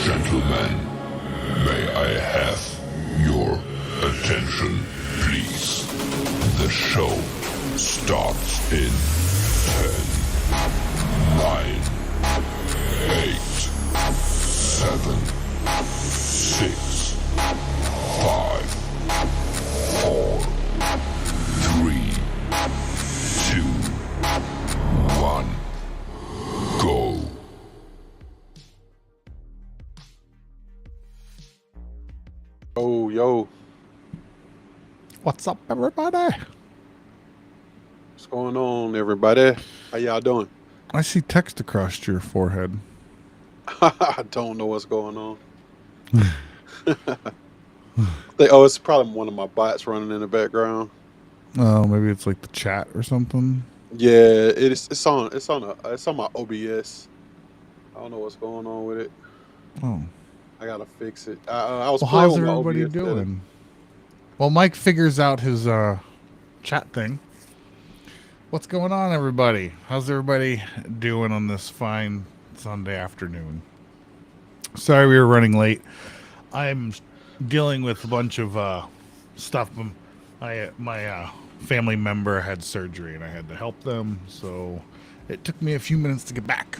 Gentlemen, may I have your attention, please? The show starts in 10, 9, 8, 7, 6, 5, 4, 3, 2, 1, go. Oh, yo. What's up, everybody? What's going on, everybody? How y'all doing? I see text across your forehead. I don't know what's going on. Oh, it's probably one of my bots running in the background. Oh, maybe it's like the chat or something. Yeah, it's on my OBS. I don't know what's going on with it. Oh. I gotta fix it. I was Well, playing how's with my everybody OBS doing? Well, Mike figures out his chat thing. What's going on, everybody? How's everybody doing on this fine Sunday afternoon? Sorry we were running late. I'm dealing with a bunch of stuff. My family member had surgery and I had to help them, so it took me a few minutes to get back.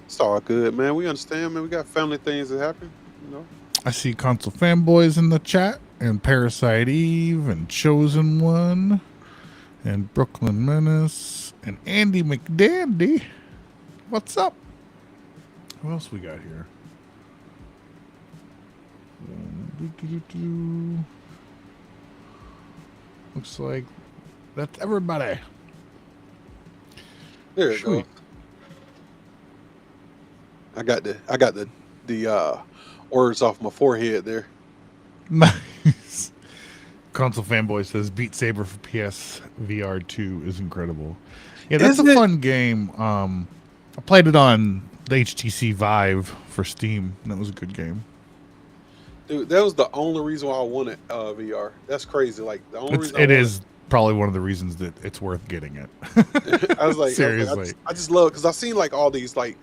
It's all good, man. We understand, man. We got family things that happen, you know. I see Console Fanboys in the chat, and Parasite Eve, and Chosen One, and Brooklyn Menace, and Andy McDandy. What's up? What else we got here? Looks like that's everybody. There you go. I got the words off my forehead there. Nice. Console Fanboy says Beat Saber for PS VR 2 is incredible. Yeah, that's a fun game. I played it on the HTC Vive for Steam, and that was a good game. Dude, that was the only reason why I wanted VR. That's crazy. Like the only reason it is probably one of the reasons that it's worth getting it. I was like, seriously, I just love because I've seen like all these like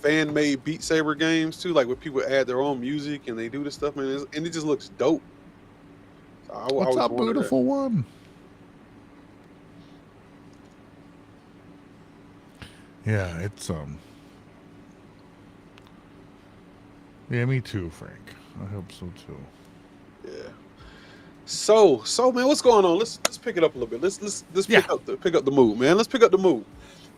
fan-made Beat Saber games too, like where people add their own music and they do this stuff, man, and it just looks dope. What's up, beautiful one? Yeah, it's yeah, me too, Frank. I hope so too. Yeah. So man, what's going on? Let's pick it up a little bit. Let's pick up the mood, man. Let's pick up the mood.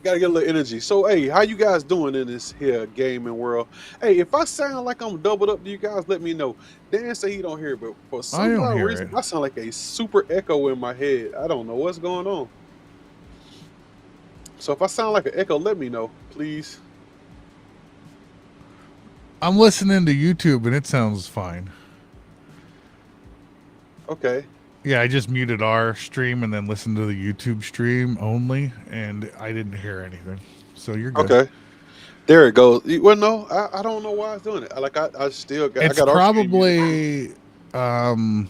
Gotta get a little energy. So hey, how you guys doing in this here gaming world? Hey, if I sound like I'm doubled up to you guys, let me know. Dan say he don't hear it, but for some reason I sound like a super echo in my head. I don't know what's going on. So if I sound like an echo, let me know, please. I'm listening to YouTube and it sounds fine. Okay. Yeah, I just muted our stream and then listened to the YouTube stream only, and I didn't hear anything. So you're good. Okay. There it goes. Well, no, I don't know why it's doing it. I still got. It's probably. I don't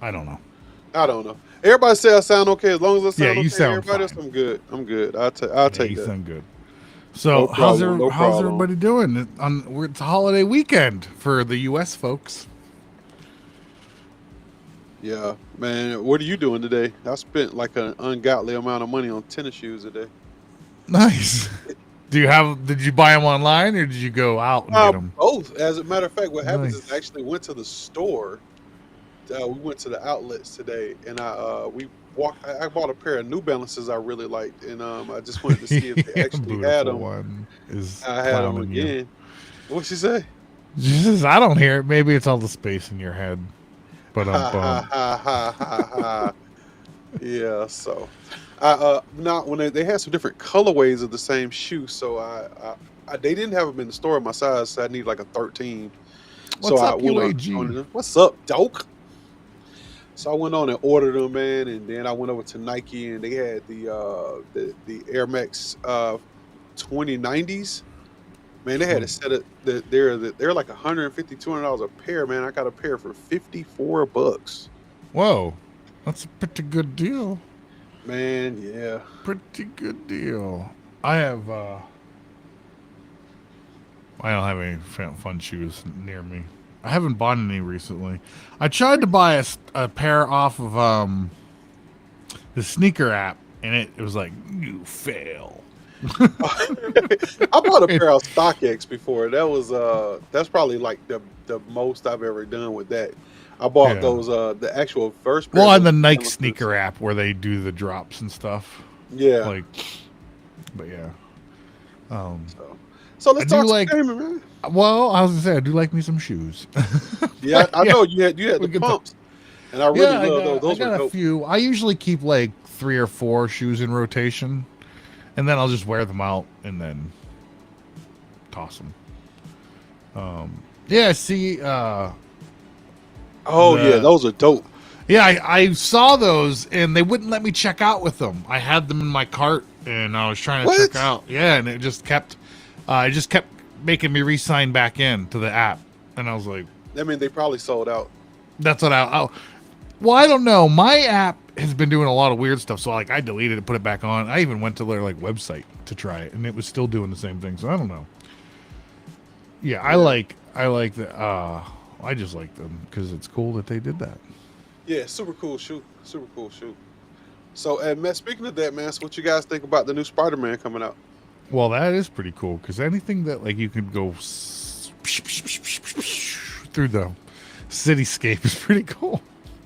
know. I don't know. Everybody say I sound okay. As long as I sound okay, you sound everybody else, I'm good. I'm good. I'll take you that. Sound good. So how's everybody doing? It's a holiday weekend for the U.S. folks. Yeah, man. What are you doing today? I spent like an ungodly amount of money on tennis shoes today. Nice. Did you buy them online or did you go out and get them? Both. As a matter of fact, what happens is I actually went to the store. We went to the outlets today, and I bought a pair of New Balances I really liked, and I just wanted to see if they actually had them. I had them again. What'd she say? She says, I don't hear it. Maybe it's all the space in your head. But yeah, so now when they had some different colorways of the same shoe, so they didn't have them in the store in my size, so I need like a 13. What's up, UAG? What's up, dope? So I went on and ordered them, man, and then I went over to Nike and they had the Air Max 2090s. Man, they had a set of they're like $150, $200 a pair, man. I got a pair for $54. Whoa, that's a pretty good deal, man. Yeah, pretty good deal. I don't have any fun shoes near me. I haven't bought any recently. I tried to buy a pair off of the sneaker app, and it was like, you fail. I bought a pair of StockX before. That's probably like the most I've ever done with that. I bought those the actual first pair. Well, on the Nike sneaker app where they do the drops and stuff. Yeah. But yeah. So let's talk gaming, man. Well, I was gonna say I do like me some shoes. Yeah, I know you had the pumps, and I really love those. I got a few. I usually keep like 3 or 4 shoes in rotation. And then I'll just wear them out and then toss them. Yeah, see. Yeah, those are dope. Yeah, I saw those and they wouldn't let me check out with them. I had them in my cart and I was trying to check out. Yeah, and it just kept making me re-sign back in to the app. And I was like, I mean, they probably sold out. That's what well, I don't know. My app has been doing a lot of weird stuff. So like I deleted it, put it back on. I even went to their like website to try it, and it was still doing the same thing. So I don't know. Yeah, I like the. I just like them because it's cool that they did that. Yeah, super cool shoot. Super cool shoot. So, and man, speaking of that, man, so what you guys think about the new Spider-Man coming out? Well, that is pretty cool because anything that like you could go through the cityscape is pretty cool.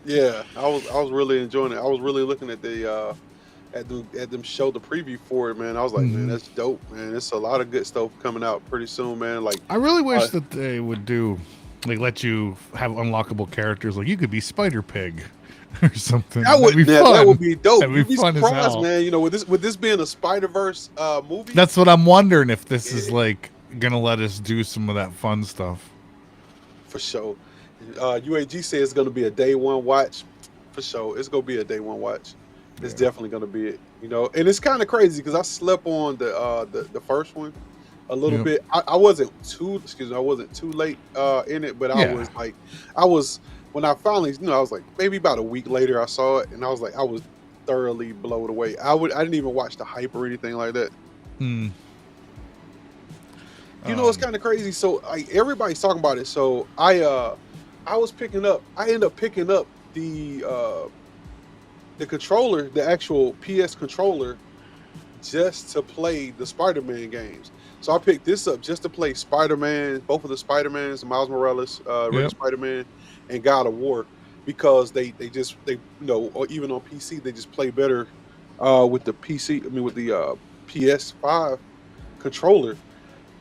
Yeah, I was really enjoying it. I was really looking at the at them show the preview for it, man. I was like, man, that's dope, man. It's a lot of good stuff coming out pretty soon, man. Like, I really wish that they would do like let you have unlockable characters. Like you could be Spider Pig or something. That would be fun. That would be dope. That'd be fun surprised, as hell. man. You know, with this being a Spider-Verse movie. That's what I'm wondering if this is like gonna let us do some of that fun stuff. For sure. UAG says it's gonna be a day one watch. For sure, it's gonna be a day one watch. It's definitely gonna be it. You know, and it's kind of crazy because I slept on the first one a little bit. I wasn't too late in it, but I was when I finally, I was like maybe about a week later I saw it, and I was like I was thoroughly blown away. I didn't even watch the hype or anything like that. You know, it's kind of crazy. So everybody's talking about it. So I ended up picking up the controller, the actual PS controller, just to play the Spider-Man games. So I picked this up just to play Spider-Man, both of the Spider-Mans, Miles Morales, Red Spider-Man, and God of War, because they or even on PC they just play better with the PS5 controller.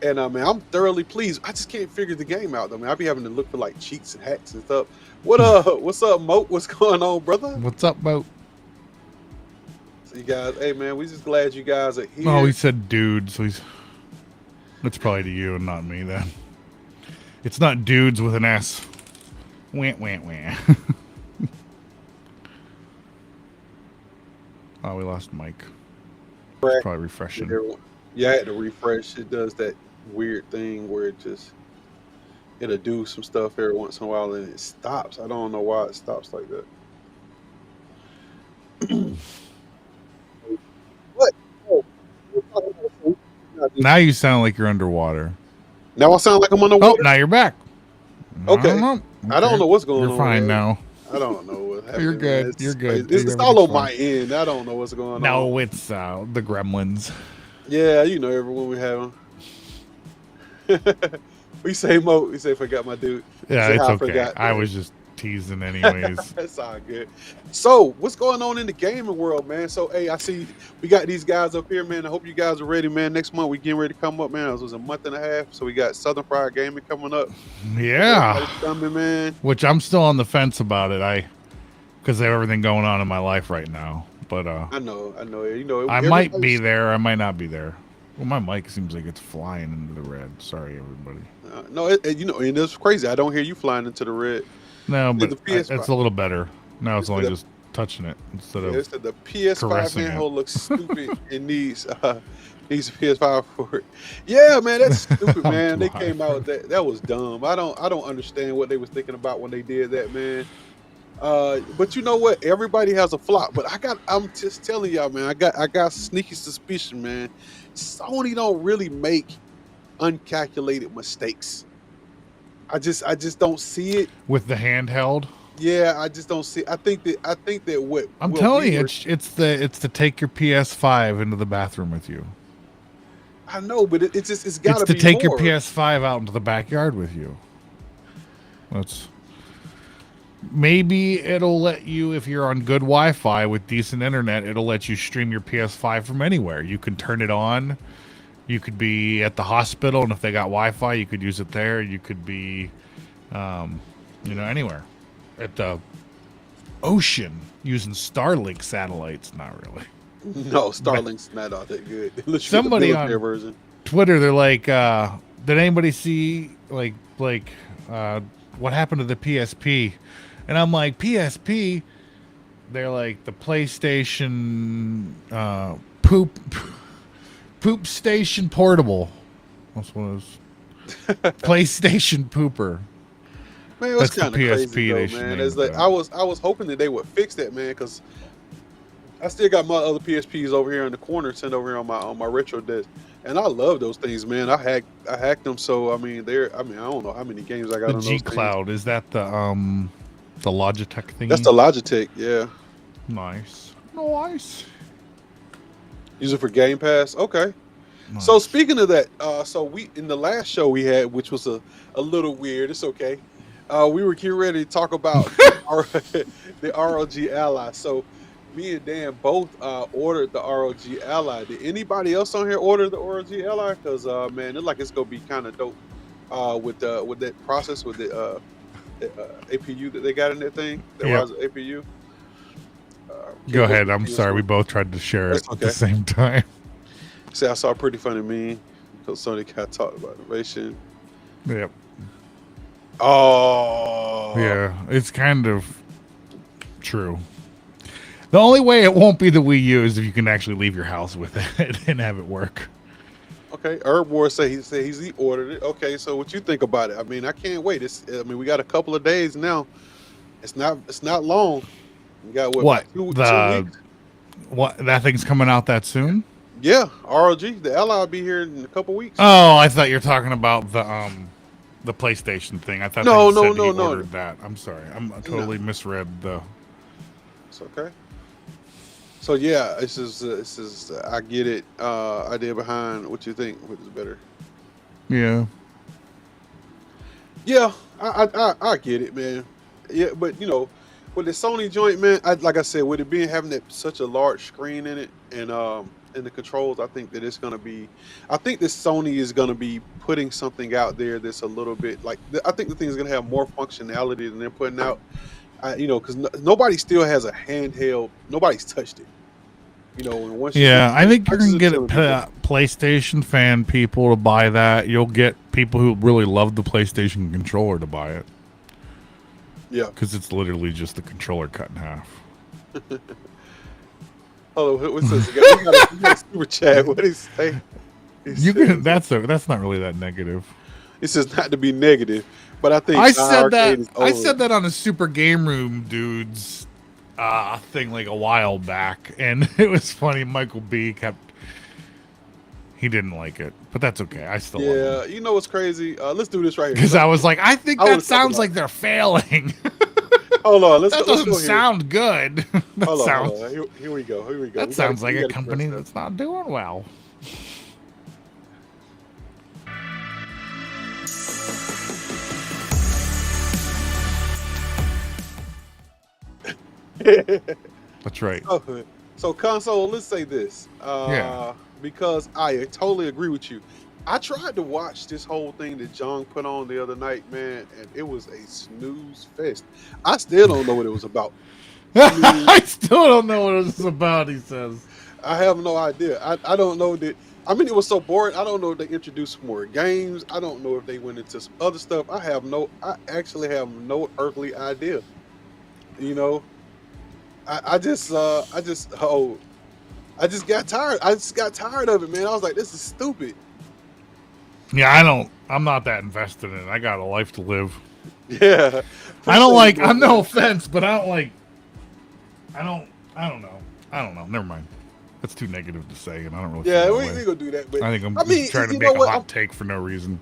And man, I'm thoroughly pleased. I just can't figure the game out though, man. I be having to look for like cheats and hacks and stuff. What's up, Moat? What's going on, brother? What's up, Moat? So you guys, hey man, we just glad you guys are here. Oh, he said dude, so that's probably to you and not me then. It's not dudes with an S. Wah, wah, wah. Oh, we lost Mike. It's probably refreshing. Yeah, I had to refresh. It does that weird thing where it'll do some stuff every once in a while and it stops. I don't know why it stops like that. What? Now you sound like you're underwater. Now I sound like I'm underwater? Oh, now you're back. Okay. I don't know what's going on. You're fine now. I don't know what happened. You're good. You're good. It's all on my end. I don't know what's going on. No, it's the gremlins. Yeah, you know everyone we have. We say Mo. We say forgot my dude. Yeah, it's okay. I was just teasing anyways. That's all good. So, what's going on in the gaming world, man? So, hey, I see we got these guys up here, man. I hope you guys are ready, man. Next month we getting ready to come up, man. It was a month and a half, so we got Southern Fried Gaming coming up. Yeah, coming, man. Which I'm still on the fence about it. Because of everything going on in my life right now. But I know. You know, I might be there. I might not be there. Well, my mic seems like it's flying into the red. Sorry, everybody. No, and it's crazy. I don't hear you flying into the red. No, but it's a little better. Now it's only just touching it instead of the PS5 manhole looks stupid. It needs a PS5 for it. Yeah, man, that's stupid, man. They came out with that was dumb. I don't understand what they was thinking about when they did that, man. But you know what? Everybody has a flop. But I'm just telling y'all, man. I got sneaky suspicion, man. Sony don't really make uncalculated mistakes. I just don't see it with the handheld. Yeah, I just don't see. I think that what I'm telling you, it's to take your PS5 into the bathroom with you. I know, but it's got to be. It's to take your PS5 out into the backyard with you. Maybe it'll let you, if you're on good Wi-Fi with decent internet, it'll let you stream your PS5 from anywhere. You can turn it on. You could be at the hospital, and if they got Wi-Fi, you could use it there. You could be, anywhere. At the ocean using Starlink satellites. Not really. No, Starlink's not all that good. Somebody on version. Twitter, they're like, did anybody see what happened to the PSP? And I'm like, PSP? They're like the PlayStation poop station portable. That's what it was. PlayStation pooper. Man, it was kind of crazy though, man. It's like I was hoping that they would fix that, man, because I still got my other PSPs over here in the corner, sitting over here on my retro desk, and I love those things, man. I hacked them, so I mean, I don't know how many games I got The on G those things. Cloud, is that the Logitech thingy? That's the Logitech, yeah. Nice. Nice. Use it for Game Pass. Okay. Nice. So speaking of that, so we in the last show we had, which was a little weird. It's okay. We were getting ready to talk about the ROG Ally. So me and Dan both ordered the ROG Ally. Did anybody else on here order the ROG Ally? Because man, it's like it's gonna be kind of dope with that process with the APU that they got in that thing. The Ryzen APU. Go ahead. I'm sorry. We both tried to share it at the same time. See, I saw a pretty funny meme because Sony got talked about innovation. Yep. Oh. Yeah, it's kind of true. The only way it won't be the Wii U is if you can actually leave your house with it and have it work. Okay, Herb say he ordered it. Okay, so what you think about it? I mean, I can't wait. We got a couple of days now. It's not long. We got what? 2 weeks? What, that thing's coming out that soon? Yeah, ROG. The Ally will be here in a couple weeks. Oh, I thought you were talking about the PlayStation thing. I thought no. ordered that. I'm sorry. I totally misread the. It's okay. So yeah, this is I get it. Idea behind what you think, which is better. Yeah. Yeah, I get it, man. Yeah, but with the Sony joint, man, like I said, with it being having such a large screen in it and the controls, I think that it's gonna be. I think that Sony is gonna be putting something out there that's a little bit like. I think the thing is gonna have more functionality than they're putting out. Because nobody still has a handheld. Nobody's touched it. And once I think you're gonna get PlayStation fan people to buy that. You'll get people who really love the PlayStation controller to buy it. Yeah, because it's literally just the controller cut in half. Oh, what's this? We got a super chat. What did he say? That's not really that negative. It says not to be negative, but I think I said that on a Super Game Room dudes thing like a while back, and it was funny. Michael B he didn't like it, but that's okay. I still love him. You know what's crazy? Let's do this right here. Because I was like, I think that sounds like they're failing. Hold on, that doesn't sound good. Hold on. Here we go. That sounds like a company that's not doing well. That's right. So console, let's say this. Because I totally agree with you. I tried to watch this whole thing that John put on the other night, man, and it was a snooze fest. I still don't know what it was about. I still don't know what it was about, he says. I have no idea. I don't know that. I mean, it was so boring. I don't know if they introduced more games. I don't know if they went into some other stuff. I actually have no earthly idea. I just got tired. I just got tired of it, man. I was like, this is stupid. Yeah, I'm not that invested in it. I got a life to live. Yeah. I'm no offense, but I don't know. Never mind. That's too negative to say, and I don't really. Yeah, we gonna do that. But I think I'm trying to make a hot take for no reason.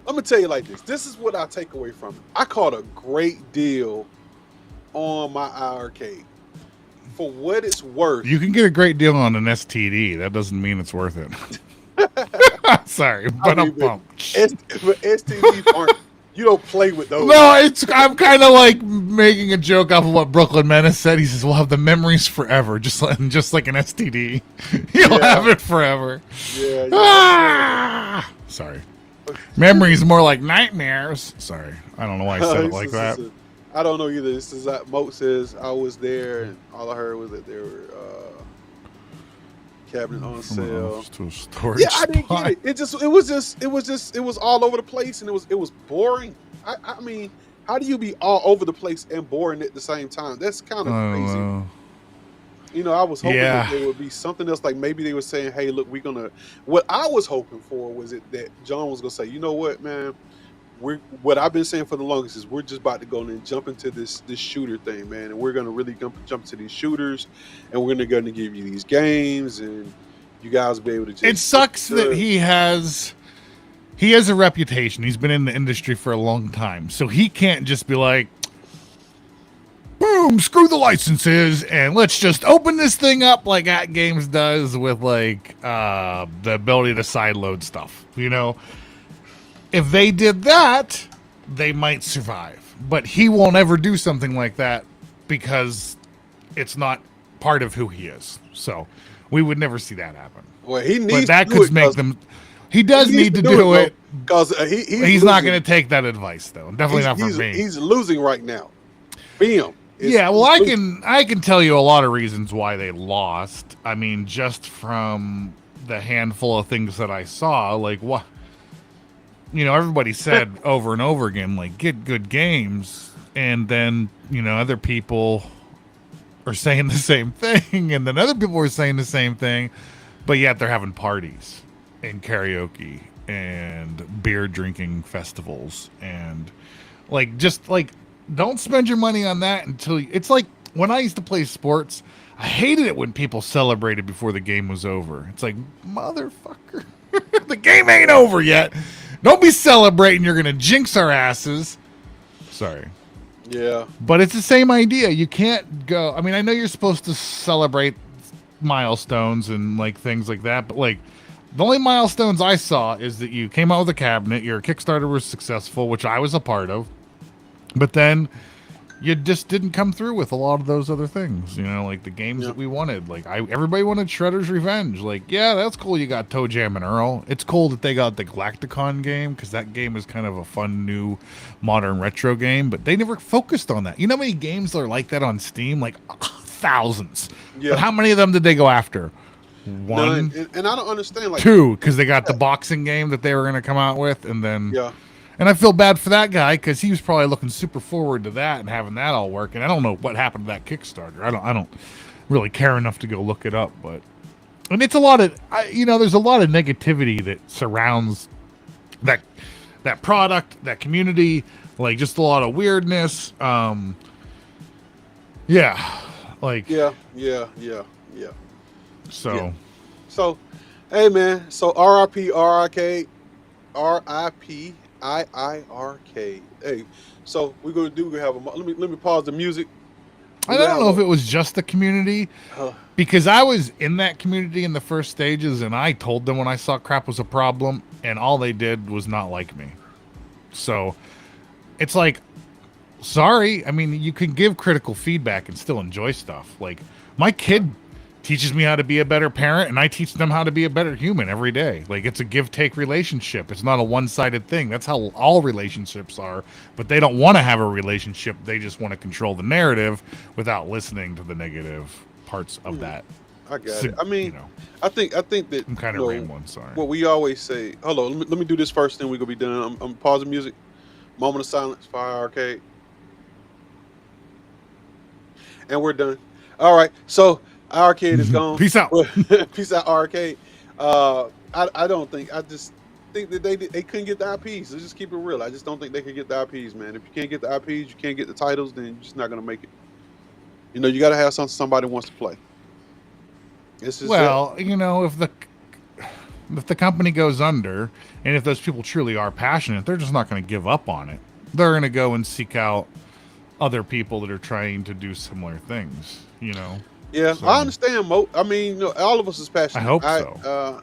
I'm gonna tell you like this. This is what I take away from it. I caught a great deal on my iArcade. For what it's worth. You can get a great deal on an STD. That doesn't mean it's worth it. Sorry, but I'm pumped. STDs aren't. You don't play with those. No, I'm kind of like making a joke off of what Brooklyn Menace said. He says we'll have the memories forever, just like an STD. You'll have it forever. Yeah. Sorry. Memories more like nightmares. Sorry, I don't know why I said it like that. I don't know either. This is Moat says I was there, and all I heard was that there were cabinet on sale. To a storage I didn't get it. It was all over the place, and it was boring. I mean, how do you be all over the place and boring at the same time? That's kind of crazy. I was hoping that there would be something else. Like maybe they were saying, "Hey, look, we're gonna." What I was hoping for was that John was gonna say, "You know what, man? what I've been saying for the longest is we're just about to go and jump into this shooter thing, man, and we're gonna really jump into these shooters, and we're gonna give you these games, and you guys will be able to just. It sucks that he has a reputation. He's been in the industry for a long time, so he can't just be like, boom, screw the licenses, and let's just open this thing up like AtGames does with like the ability to sideload stuff. You know, if they did that, they might survive. But he won't ever do something like that because it's not part of who he is. So we would never see that happen. Well, he needs but that to do could it make them. He does need to do it because he's not going to take that advice though. Definitely not from me. He's losing right now. Bam. Yeah, well, I can tell you a lot of reasons why they lost. I mean, just from the handful of things that I saw, like what, you know, everybody said over and over again, like get good games, and then you know other people are saying the same thing, and then other people are saying the same thing, but yet they're having parties and karaoke and beer drinking festivals and like just like. Don't spend your money on that until it's like when I used to play sports, I hated it when people celebrated before the game was over. It's like, motherfucker, the game ain't over yet. Don't be celebrating. You're going to jinx our asses. Sorry. Yeah. But it's the same idea. You can't go. I mean, I know you're supposed to celebrate milestones and like things like that, but like the only milestones I saw is that you came out with a cabinet, your Kickstarter was successful, which I was a part of. But then you just didn't come through with a lot of those other things, you know, like the games that we wanted. Like everybody wanted Shredder's Revenge. Like, yeah, that's cool. You got Toe Jam and Earl. It's cool that they got the Galacticon game because that game is kind of a fun new modern retro game. But they never focused on that. You know how many games are like that on Steam? Like thousands. Yeah. But how many of them did they go after? One, and I don't understand. Like two, because they got the boxing game that they were going to come out with, and then And I feel bad for that guy because he was probably looking super forward to that and having that all work. And I don't know what happened to that Kickstarter. I don't really care enough to go look it up. But and it's a lot of there's a lot of negativity that surrounds that product, that community, like just a lot of weirdness. Yeah, like yeah. So, hey man. So RIP ARECADE, RIP. iiRcade. Hey, so we're gonna have a. Let me pause the music. I don't know if it was just the community, because I was in that community in the first stages, and I told them when I saw crap was a problem, and all they did was not like me. So it's like, sorry. I mean, you can give critical feedback and still enjoy stuff. Like my kid teaches me how to be a better parent, and I teach them how to be a better human every day. Like it's a give-take relationship. It's not a one-sided thing. That's how all relationships are, but they don't want to have a relationship. They just want to control the narrative without listening to the negative parts of that. I got it. I mean, I think that I'm kind of rambling. Sorry. What we always say. Hold on. Let me do this first, then we're gonna be done. I'm pausing music. Moment of silence for iiRcade, and we're done. All right. So iiRcade is gone. Peace out. Peace out, ARECADE. I don't think. I just think that they couldn't get the IPs. Let's just keep it real. I just don't think they could get the IPs, man. If you can't get the IPs, you can't get the titles, then you're just not gonna make it. You know, you got to have something somebody wants to play. If the company goes under, and if those people truly are passionate, they're just not going to give up on it. They're going to go and seek out other people that are trying to do similar things. You know. Yeah, so, I understand, Mo. I mean, all of us is passionate. I hope so.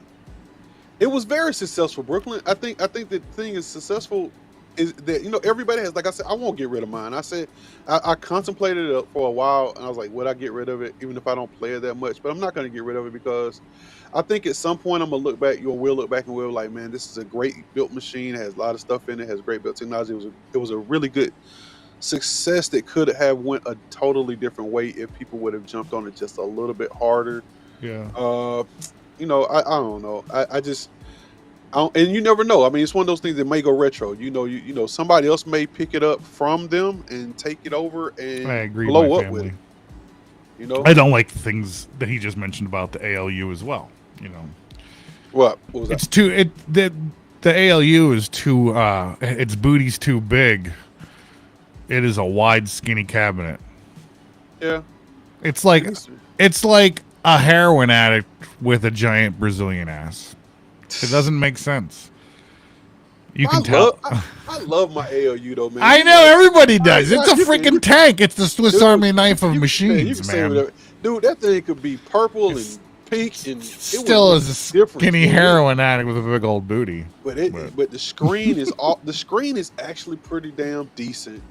It was very successful, Brooklyn. I think the thing is successful is that everybody has, like I said, I won't get rid of mine. I said I contemplated it for a while, and I was like, would I get rid of it even if I don't play it that much? But I'm not going to get rid of it because I think at some point I'm gonna look back. We'll look back and we'll like, man, this is a great built machine. It has a lot of stuff in it. Has great built technology. It was a really good success that could have went a totally different way if people would have jumped on it just a little bit harder. Yeah. I don't know. And you never know. I mean, it's one of those things that may go retro. Somebody else may pick it up from them and take it over and blow up with it. I don't like the things that he just mentioned about the ALU as well. What was that? The ALU is too. Its booty's too big. It is a wide, skinny cabinet. Yeah. It's like a heroin addict with a giant Brazilian ass. It doesn't make sense. You can tell. I love my ALU though, man. I know everybody does. It's a freaking tank. It's the Swiss Army knife of machines, man. Dude, that thing could be purple and pink, and still is a skinny heroin addict with a big old booty. But the screen is the screen is actually pretty damn decent,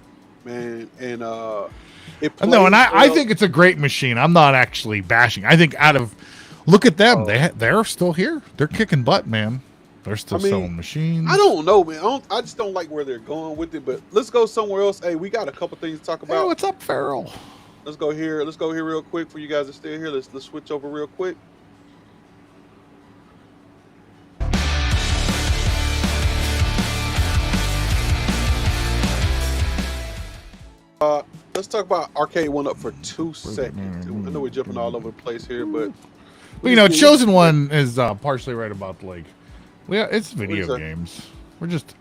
man. And I think it's a great machine. I'm not actually bashing. I think look at them. They're still here. They're kicking butt, man. They're still selling machines. I don't know, man. I just don't like where they're going with it. But let's go somewhere else. Hey, we got a couple things to talk about. Hey, what's up, Farrell? Let's go here. Let's go here real quick for you guys to stay here. Let's switch over real quick. Let's talk about Arcade One Up for 2 seconds. I know we're jumping all over the place here, but Chosen One is partially right about it's video games.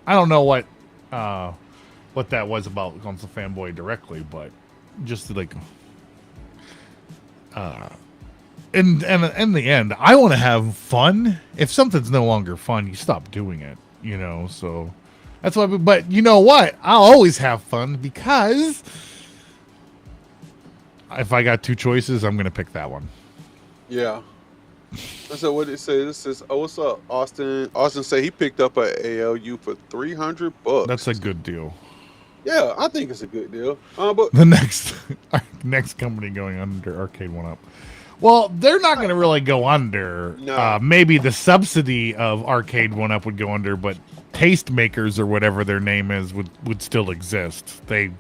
I don't know what that was about Console Fanboy directly, but just in the end, I want to have fun. If something's no longer fun, you stop doing it, so that's why. But you know what? I'll always have fun because if I got two choices, I'm going to pick that one. Yeah. So what it says, this is, what's up, Austin? Austin said he picked up an ALU for $300. That's a good deal. Yeah, I think it's a good deal. But the next company going under, Arcade One Up. Well, they're not going to really go under. No. Maybe the subsidy of Arcade One Up would go under, but Tastemakers or whatever their name is would still exist. They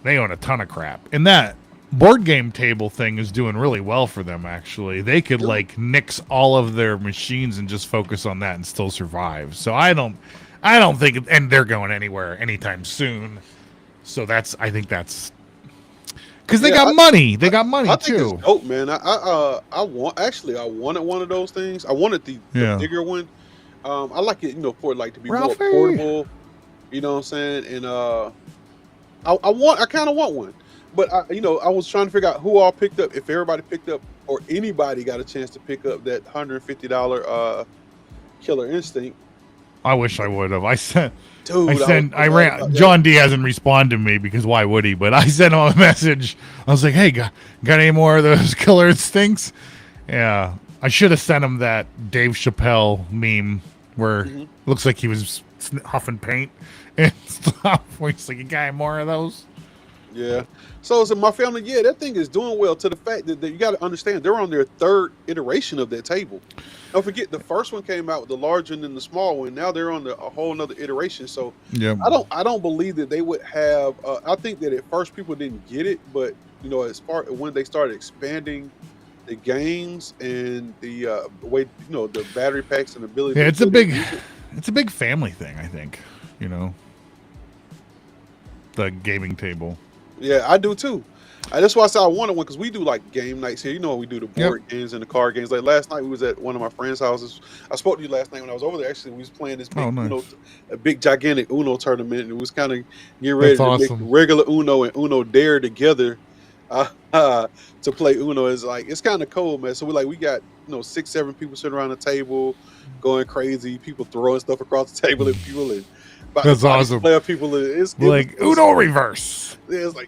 own a ton of crap, and that board game table thing is doing really well for them. Actually, they could nix all of their machines and just focus on that and still survive. So I don't think, and they're going anywhere anytime soon. So I think that's because they got money. They got money too. Think it's dope, man. I wanted one of those things. I wanted the bigger one. I like it, for it to be more portable. You know what I'm saying? And I kind of want one. But I was trying to figure out who all picked up, if everybody picked up or anybody got a chance to pick up that $150 Killer Instinct. I wish I would have. John D hasn't responded to me because why would he? But I sent him a message. I was like, hey, got any more of those Killer Instincts? Yeah. I should have sent him that Dave Chappelle meme where it looks like he was huffing paint and stuff. Where he's like, you got any more of those? Yeah. So my family, that thing is doing well, to the fact that you got to understand they're on their third iteration of that table. Don't forget, the first one came out with the large one and the small one. Now they're on a whole nother iteration. So I don't believe that they would have. I think that at first people didn't get it, but as far when they started expanding the games and the way the battery packs and ability. Yeah, it's a big family thing. I think the gaming table. Yeah, I do too. That's why I said I wanted one, because we do game nights here. We do the board games and the card games. Like last night, we was at one of my friends' houses. I spoke to you last night when I was over there. Actually, we was playing this big, a big gigantic Uno tournament, and it was kind of getting ready to make regular Uno and Uno Dare together to play Uno. It's kind of cool, man. So we got 6-7 people sitting around the table, going crazy. People throwing stuff across the table at people and. That's awesome. Player people, it's Uno reverse. It's like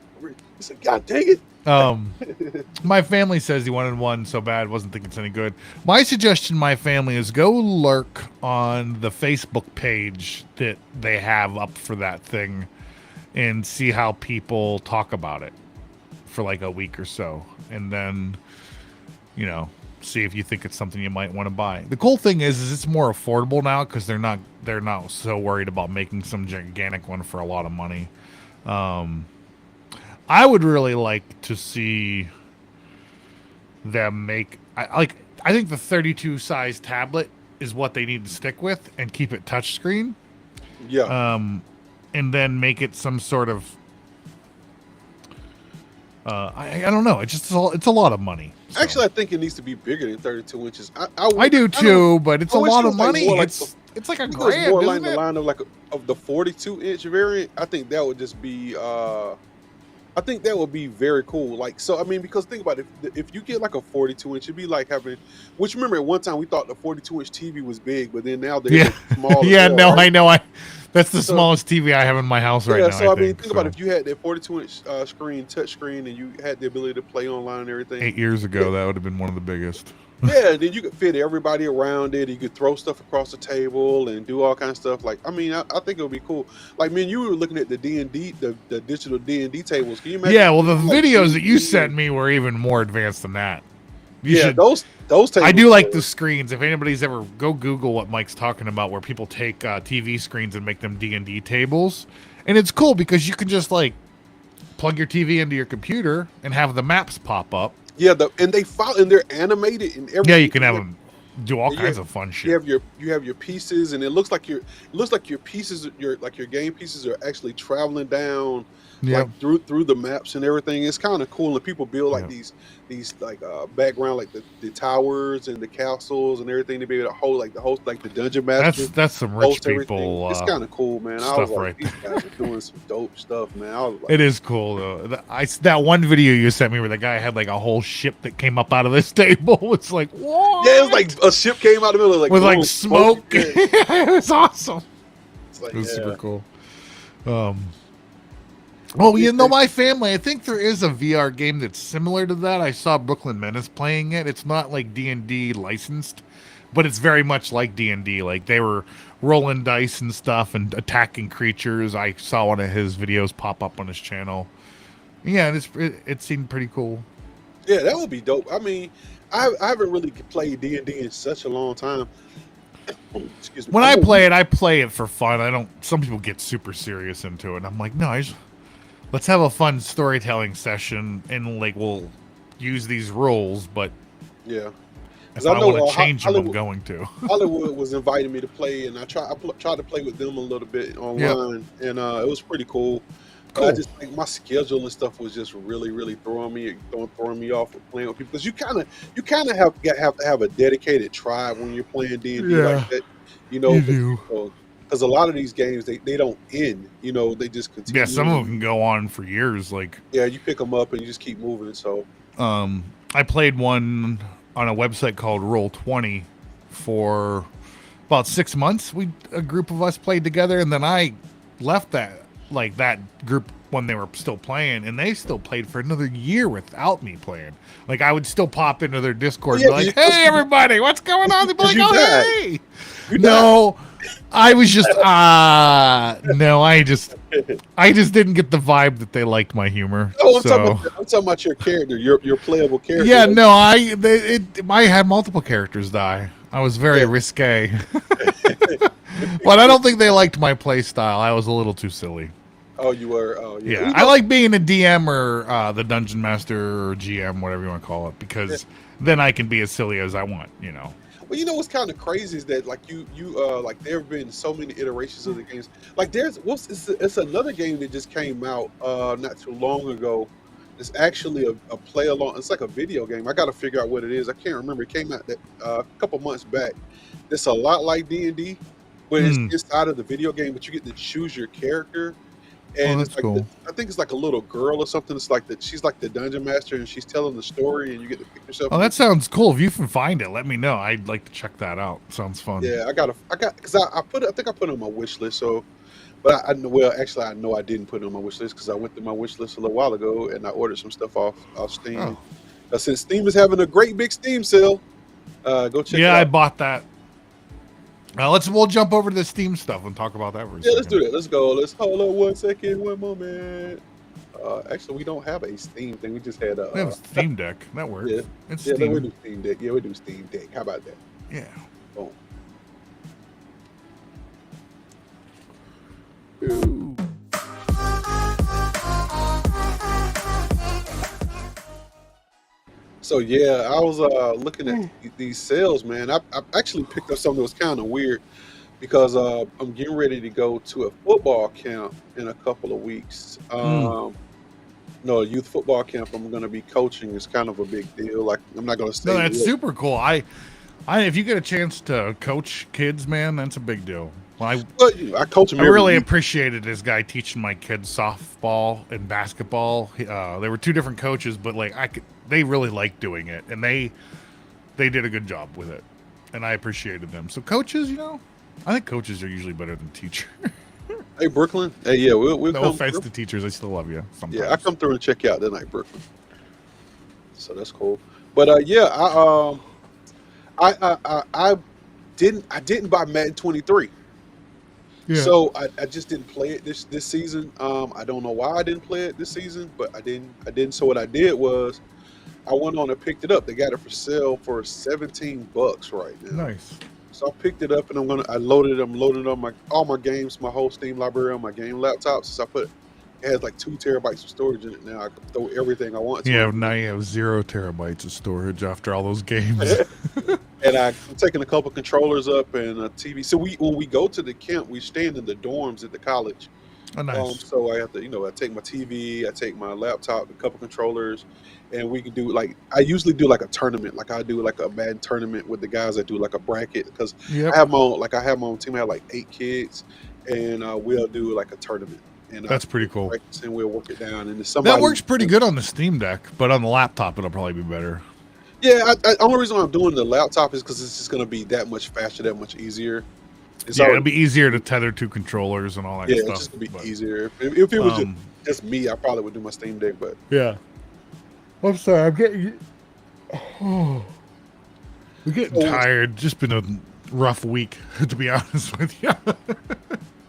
God dang it. My family says he wanted one so bad, wasn't thinking it's any good. My suggestion, my family, is go lurk on the Facebook page that they have up for that thing and see how people talk about it for a week or so, and then see if you think it's something you might want to buy. The cool thing is it's more affordable now because they're not so worried about making some gigantic one for a lot of money. I would really like to see them make. I think the 32 size tablet is what they need to stick with and keep it touchscreen. Yeah. And then make it some sort of. I don't know. It's a lot of money. So. Actually, I think it needs to be bigger than 32 inches. I do too, but it's a lot of money. It's like a It goes grand, more isn't along the it? line of like of the 42-inch variant. I think that would just be. I think that would be very cool. Like, so I mean, because think about it, if you get like a 42-inch, it'd be like having. Which remember at one time we thought the 42-inch TV was big, but then now they're Yeah, small as yeah. hell, No, right? I know. That's the So smallest TV I have in my house right yeah, now. I so I mean, think think about so. if you had that 42-inch screen, touch screen, and you had the ability to play online and everything. 8 years Yeah, ago, that would have been one of the biggest. yeah, then you could fit everybody around it. You could throw stuff across the table and do all kinds of stuff. Like, I mean, I think it would be cool. Like, me and you were looking at the D&D, the digital D&D tables. Can you imagine? Yeah, well, the Like videos that you D&D sent me were even more advanced than that. You yeah, should. those I tables. do like the screens. If anybody's ever go Google what Mike's talking about, where people take TV screens and make them D&D tables, and it's cool because you can just like plug your TV into your computer and have the maps pop up. Yeah, and they follow and they're animated and everything. Yeah, you can have them do all Yeah, kinds of fun shit. you have your pieces, and it looks like your pieces, your game pieces are actually traveling down Yeah. like through the maps and everything. It's kind of cool, and people build like Yeah. these like background like the towers and the castles and everything to be able to hold like the dungeon master. That's some rich Host everything. people. It's kind of cool, man. I stuff was like, right these guys are doing some dope stuff, man. I was like, It is cool though. That one video you sent me where the guy had like a whole ship that came up out of this table. It's like what? yeah, it was like a ship came out of the middle like with like blowing smoke. Yeah. It was awesome. It's like, It was yeah. super cool. Oh, you know, my family, I think there is a VR game that's similar to that. I saw Brooklyn Menace playing it. It's not like D&D licensed, but it's very much like D&D. Like they were rolling dice and stuff and attacking creatures. I saw one of his videos pop up on his channel. Yeah, it seemed pretty cool. Yeah, that would be dope. I mean, I haven't really played D&D in such a long time. Excuse me. When I play it for fun. I don't. Some people get super serious into it. And I'm like, no, let's have a fun storytelling session, and like we'll use these rules. But yeah, if I want to change them, I'm going to. Hollywood was inviting me to play, and I tried to play with them a little bit online, and it was pretty cool. But I just think my schedule and stuff was just really throwing me off with playing with people, because you kind of have to have a dedicated tribe when you're playing D&D like that, you know. You do. Because a lot of these games they don't end, you know, they just continue. Yeah, some of them can go on for years. Like yeah, you pick them up and you just keep moving. So I played one on a website called Roll20 for about 6 months. A group of us played together, and then I left that group when they were still playing, and they still played for another year without me playing. Like I would still pop into their Discord and be like, "Hey everybody, what's going on?" They'd be like, "Oh hey." No, I was just no, I just didn't get the vibe that they liked my humor. Oh, I'm talking about your character, your playable character. Yeah, no, I had multiple characters die. I was very risque. But I don't think they liked my play style. I was a little too silly. Oh, you were. Oh, yeah. Yeah, I like being a DM or the dungeon master or GM, whatever you want to call it, because then I can be as silly as I want. You know. Well, you know what's kind of crazy is that like you like there have been so many iterations of the games. Like it's another game that just came out not too long ago. It's actually a play along. It's like a video game. I got to figure out what it is. I can't remember. It came out that a couple months back. It's a lot like D&D, but it's inside of the video game. But you get to choose your character. And that's it's like cool. I think it's like a little girl or something. It's like that she's like the dungeon master, and she's telling the story, and you get to pick yourself. Oh, that sounds cool. If you can find it, let me know. I'd like to check that out. Sounds fun. Yeah, I because I think I put it on my wish list. So, but I know I didn't put it on my wish list because I went through my wish list a little while ago and I ordered some stuff off Steam. Since Steam is having a great big Steam sale, go check it out. Yeah, I bought that. We'll jump over to the Steam stuff and talk about that for a second. Let's do that. Let's go. Let's hold on 1 second, one moment. Actually, we don't have a Steam thing. We just had a. We have Steam Deck. That works. Yeah, It's yeah. Steam. We do Steam Deck. Yeah, we do Steam Deck. How about that? Yeah. Boom. Ooh. So yeah, I was looking at these sales, man. I actually picked up something that was kind of weird because I'm getting ready to go to a football camp in a couple of weeks. No, a youth football camp I'm going to be coaching is kind of a big deal. Like I'm not going to say. No, that's super cool. I If you get a chance to coach kids, man, that's a big deal. Well, I coach them I every really week. appreciated this guy teaching my kids softball and basketball. They were two different coaches, but like they really liked doing it, and they did a good job with it, and I appreciated them. So coaches, I think coaches are usually better than teachers. Hey, Brooklyn. Hey, yeah, we'll No come offense through. to teachers, I still love you. Sometimes. Yeah, I come through and check you out tonight, Brooklyn. So that's cool. But yeah, I didn't buy Madden 23. Yeah. So I just didn't play it this season. I don't know why I didn't play it this season, but I didn't. So what I did was I went on and picked it up. They got it for sale for $17 right now. Nice. So I picked it up and I'm loaded it on all my games, my whole Steam library on my game laptop. So it has like 2 terabytes of storage in it now. I can throw everything I want to. Yeah, now you have 0 terabytes of storage after all those games. And I'm taking a couple controllers up and a TV. So when we go to the camp, we stand in the dorms at the college. Oh, nice. So I have to, I take my TV, I take my laptop, a couple controllers, and we can do I usually do like a tournament. Like I do like a Madden tournament with the guys that do like a bracket because Yep. I have my own team. I have like 8 kids, and we'll do like a tournament. And That's pretty cool. and we'll work it down. And somebody That works pretty good on the Steam Deck, but on the laptop it'll probably be better. Yeah, only reason why I'm doing the laptop is because it's just going to be that much faster, that much easier. It'll be easier to tether 2 controllers and all that Yeah, stuff. it's just going to be easier. If it was just me, I probably would do my Steam Deck, but yeah. I'm sorry, I'm getting tired. Just been a rough week, to be honest with you.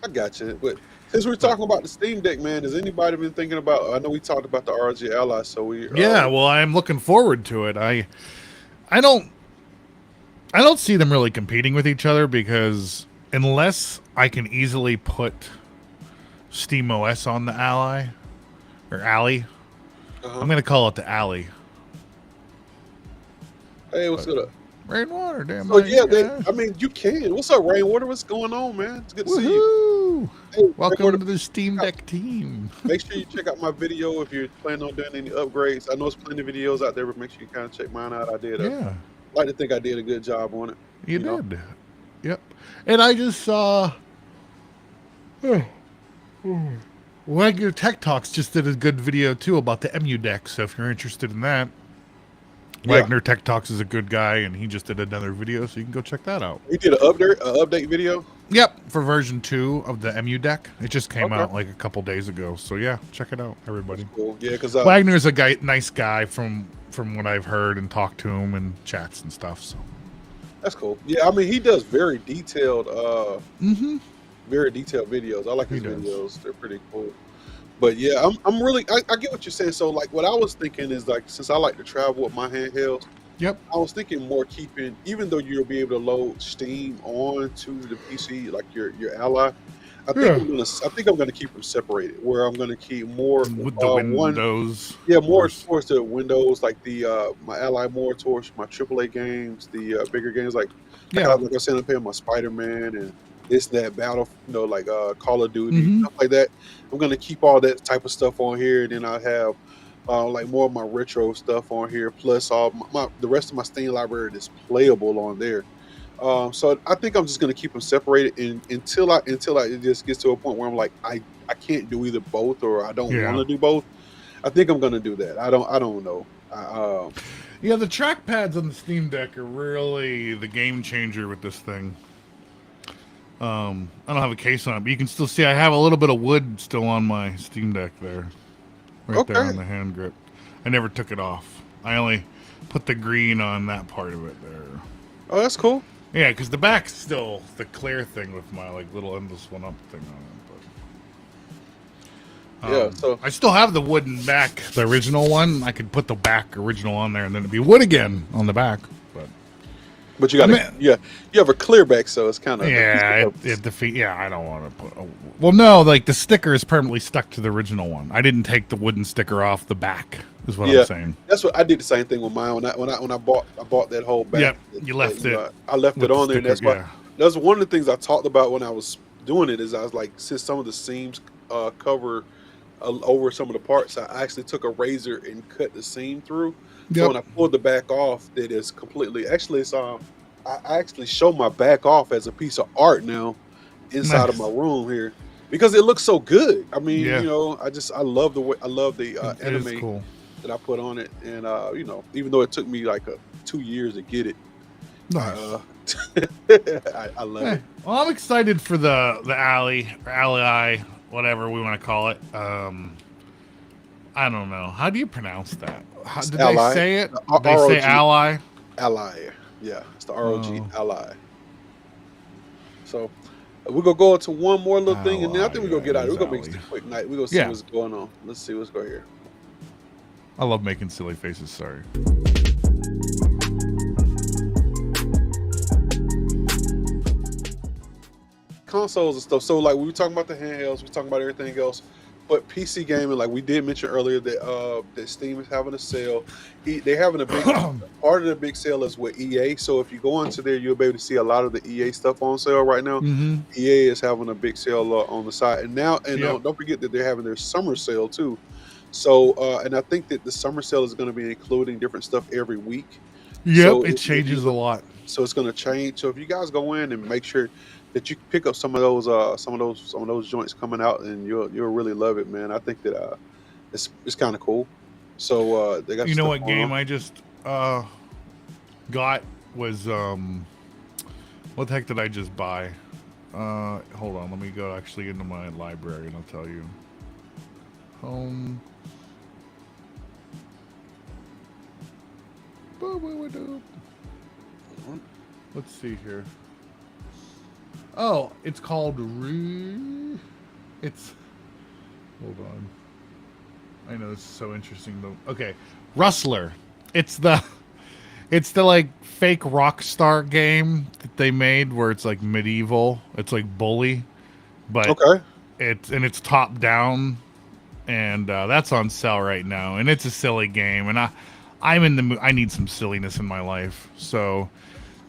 I got you. But since we're talking about the Steam Deck, man, has anybody been thinking about? I know we talked about the ROG Ally, so we. Yeah, well, I'm looking forward to it. I don't see them really competing with each other because unless I can easily put Steam OS on the Ally or Ally, I'm gonna call it the Ally. Hey, what's up? Rainwater, damn. Oh yeah, you can. What's up, Rainwater? What's going on, man? It's good to see you. Hey, Welcome Rainwater, to the Steam Deck team. Make sure you check out my video if you're planning on doing any upgrades. I know there's plenty of videos out there, but make sure you kind of check mine out. I did. Yeah. Like to think I did a good job on it. You did. Yep. And I just saw Wagner Tech Talks just did a good video too about the MU deck. So if you're interested in that, Wagner Tech Talks is a good guy, and he just did another video, so you can go check that out. He did an update video. Yep, for version 2 of the MU deck. It just came out like a couple days ago. So yeah, check it out, everybody. That's cool. Yeah, because Wagner's a nice guy from what I've heard and talked to him and chats and stuff. So that's cool. Yeah, I mean he does very detailed videos. I like his videos. They're pretty cool. But yeah, I'm really I get what you're saying. So like what I was thinking is like since I like to travel with my handhelds, I was thinking more keeping even though you'll be able to load Steam onto the PC like your Ally. I think I'm gonna keep them separated. Where I'm gonna keep more with the Windows. More towards the Windows, like the my Ally more towards my AAA games, the bigger games like I said, I'm playing my Spider-Man and this that Battle, like Call of Duty stuff like that. I'm gonna keep all that type of stuff on here, and then I have like more of my retro stuff on here, plus all the rest of my Steam library is playable on there. So I think I'm just gonna keep them separated until it just gets to a point where I'm like I can't do either both or I don't want to do both. I think I'm gonna do that. I don't know. The trackpads on the Steam Deck are really the game changer with this thing. I don't have a case on it, but you can still see I have a little bit of wood still on my Steam Deck there. Right there on the hand grip. I never took it off. I only put the green on that part of it there. Oh, that's cool. Yeah, because the back's still the clear thing with my little endless one-up thing on it. But so I still have the wooden back, the original one. I could put the back original on there, and then it'd be wood again on the back. But you got you have a clear back, so it's kind of I don't want to put. Well, no, like the sticker is permanently stuck to the original one. I didn't take the wooden sticker off the back. Is what I'm saying. That's what I did. The same thing with mine when I bought that whole back. Yeah, you left it. I left it on there. And that's why. That's one of the things I talked about when I was doing it. Is I was like, since some of the seams cover over some of the parts, I actually took a razor and cut the seam through. So when I pulled the back off, that is completely. Actually, it's I actually show my back off as a piece of art now inside of my Nice. room here because it looks so good. I mean, Yeah, I love the way I love the it is anime cool. that I put on it, and even though it took me like 2 years to get it, I Nice. I love Eh, it. well, I'm excited for the alley or alley, whatever we want to call it. I don't know. How do you pronounce that? How, It's did they Ally, say it? the They say ROG ally. Ally. Yeah, it's the ROG Oh, Ally. So we're gonna go into one more little thing, and then I ally. think we're gonna Yeah, get it out. is We're gonna make this alley. a quick night. We're gonna see Yeah, what's going on. Let's see what's going here. I love making silly faces. Sorry. Consoles and stuff. So like we were talking about the handhelds, we were talking about everything else. But PC gaming, like we did mention earlier, that Steam is having a sale. They're having a big part of the big sale is with EA. So if you go onto there, you'll be able to see a lot of the EA stuff on sale right now. Mm-hmm. EA is having a big sale on the side, and now Yep. don't forget that they're having their summer sale too. So and I think that the summer sale is going to be including different stuff every week. So Yep. It if you changes a look, lot. so it's going to change. So if you guys go in and make sure that you pick up some of those joints coming out, and you'll really love it, man. I think that it's kind of cool. So they got You know stuff what going on. game I just got was what the heck did I just buy? Hold on, let me go actually into my library and I'll tell you. Home. Let's see here. Oh, it's called It's hold on. I know this is so interesting though. Okay, Rustler. It's the it's the like fake Rockstar game that they made where it's like medieval. It's like Bully, but Okay, it's top down, and that's on sale right now. And it's a silly game, and I'm in the I need some silliness in my life. So,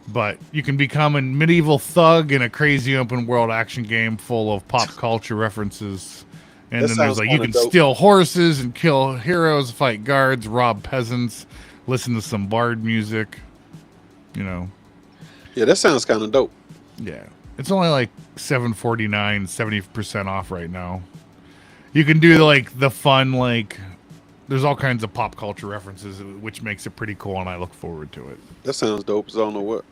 but you can become a medieval thug in a crazy open world action game full of pop culture references. And that then there's sounds like you kind of can dope. steal horses and kill heroes, fight guards, rob peasants, listen to some bard music. You know, Yeah, that sounds kind of dope. yeah. It's only like 7.49, 70% off right now. You can do like the fun like there's all kinds of pop culture references which makes it pretty cool and I look forward to it. That sounds dope. 'Cause I don't know what.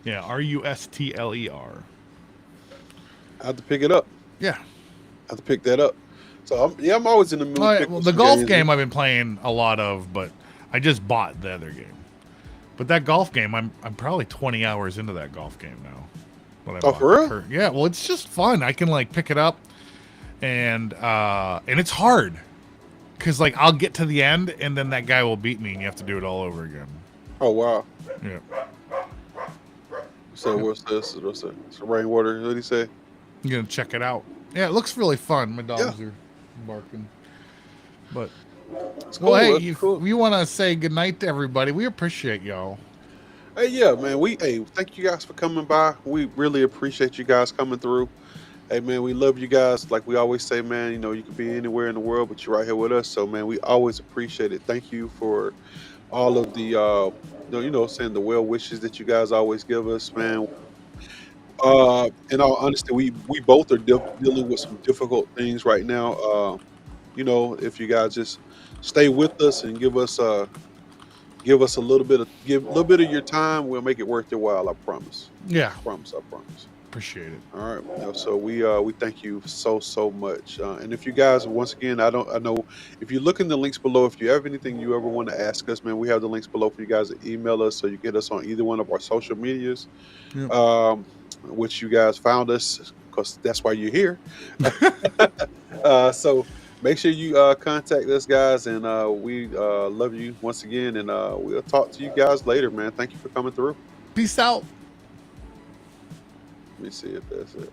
Yeah, Rustler. I have to pick it up. Yeah. I have to pick that up. So I'm always in the mood. Oh, To yeah, pick well, up the some golf games. game I've been playing a lot of, but I just bought the other game. But that golf game, I'm probably 20 hours into that golf game now. When I Oh, bought for the real? yeah, well, it's just fun. I can like pick it up, and it's hard because like I'll get to the end, and then that guy will beat me, and you have to do it all over again. Oh wow. Yeah, So what's this? What's that? It's rainwater. What did he say? I'm gonna check it out. Yeah, it looks really fun. My Yeah, dogs are barking, but it's well, cool. hey, It's if cool. we want to say goodnight to everybody, we appreciate y'all. Hey, yeah, man. Thank you guys for coming by. We really appreciate you guys coming through. Hey, man, we love you guys. Like we always say, man. You could be anywhere in the world, but you're right here with us. So, man, we always appreciate it. Thank you for all of the, saying the well wishes that you guys always give us, man. In all honesty, we both are dealing with some difficult things right now. If you guys just stay with us and give us a little bit of your time, we'll make it worth your while. I promise. Yeah, I promise. appreciate it. All right. So we thank you so much. And if you guys, once again, I know if you look in the links below, if you have anything you ever want to ask us, man, we have the links below for you guys to email us, so you get us on either one of our social medias, Yep. which you guys found us because that's why you're here. So make sure you contact us, guys, and we love you once again, and we'll talk to you guys later, man. Thank you for coming through. Peace out. Let me see if that's it.